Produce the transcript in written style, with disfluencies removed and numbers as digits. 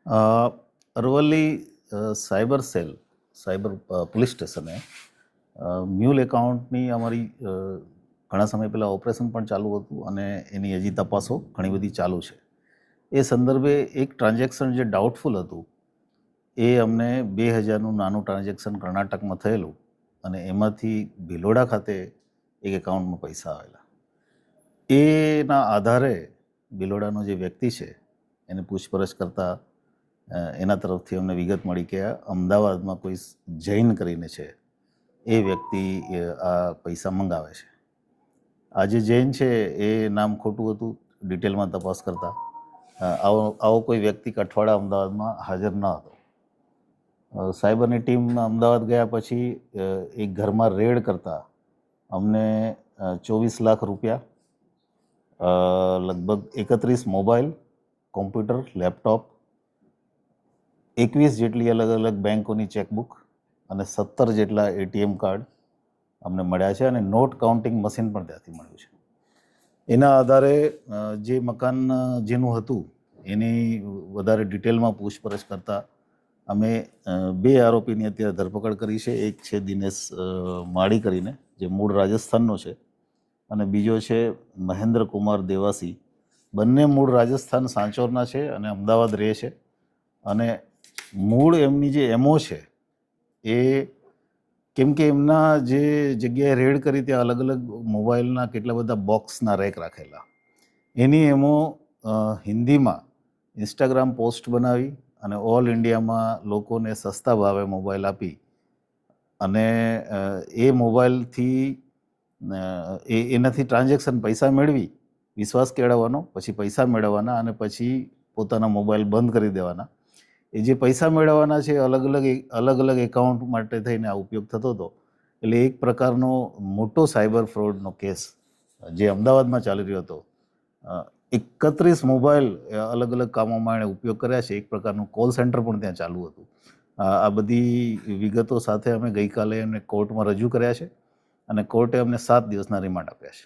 અ, Aravalli cyber cell cyber police સ્ટેશને mule એકાઉન્ટની અમારી ઘણા સમય પહેલાં ઓપરેશન પણ ચાલુ હતું અને એની હજી તપાસો ઘણી બધી ચાલુ છે. એ સંદર્ભે એક ટ્રાન્ઝેક્શન જે ડાઉટફુલ હતું એ અમને 2000નું નાનું ટ્રાન્ઝેક્શન કર્ણાટકમાં થયેલું અને એમાંથી ભિલોડા ખાતે એક એકાઉન્ટમાં પૈસા આવેલા. એના આધારે ભિલોડાનો જે વ્યક્તિ છે એને પૂછપરછ કરતાં એના તરફથી અમને વિગત મળી કે અમદાવાદમાં કોઈ જૈન કરીને છે એ વ્યક્તિ આ પૈસા મંગાવે છે. આ જે જૈન છે એ નામ ખોટું હતું. ડિટેલમાં તપાસ કરતાં આવો કોઈ વ્યક્તિ અઠવાડિયા અમદાવાદમાં હાજર ન હતો. સાયબરની ટીમ અમદાવાદ ગયા પછી એક ઘરમાં રેડ કરતાં અમને 24 લાખ રૂપિયા, લગભગ 31 મોબાઈલ, કોમ્પ્યુટર, લેપટોપ, 21 જેટલી અલગ અલગ બેંકોની ચેકબુક અને 17 જેટલા એટીએમ કાર્ડ અમને મળ્યા છે અને નોટ કાઉન્ટિંગ મશીન પણ ત્યાંથી મળ્યું છે. એના આધારે જે મકાન જેનું હતું એની વધારે ડિટેલમાં પૂછપરછ કરતાં અમે 2 આરોપીની અત્યારે ધરપકડ કરી છે. એક છે દિનેશ માળી કરીને, જે મૂળ રાજસ્થાનનો છે, અને બીજો છે મહેન્દ્ર કુમાર દેવાસી. બંને મૂળ રાજસ્થાન સાંચોરના છે અને અમદાવાદ રહે છે. અને મૂળ એમની જે એમઓ છે એ કેમ કે એમના જે જગ્યાએ રેડ કરી ત્યાં અલગ અલગ મોબાઈલના કેટલા બધા બોક્સના રેક રાખેલા. એની એમો હિન્દીમાં ઇન્સ્ટાગ્રામ પોસ્ટ બનાવી અને ઓલ ઇન્ડિયામાં લોકોને સસ્તા ભાવે મોબાઈલ આપી અને એ મોબાઈલથી એનાથી ટ્રાન્ઝેક્શન પૈસા મેળવી, વિશ્વાસ કેળવવાનો, પછી પૈસા મેળવવાના અને પછી પોતાના મોબાઈલ બંધ કરી દેવાના. એ જે પૈસા મેળવવાના છે અલગ અલગ એકાઉન્ટ માટે થઈને આ ઉપયોગ થતો હતો. એટલે એક પ્રકારનો મોટો સાયબર ફ્રોડનો કેસ જે અમદાવાદમાં ચાલી રહ્યો હતો. 31 મોબાઈલ અલગ અલગ કામોમાં એણે ઉપયોગ કર્યા છે. એક પ્રકારનું કોલ સેન્ટર પણ ત્યાં ચાલુ હતું. આ બધી વિગતો સાથે અમે ગઈકાલે એમને કોર્ટમાં રજૂ કર્યા છે અને કોર્ટે અમને 7 દિવસના રિમાન્ડ આપ્યા છે.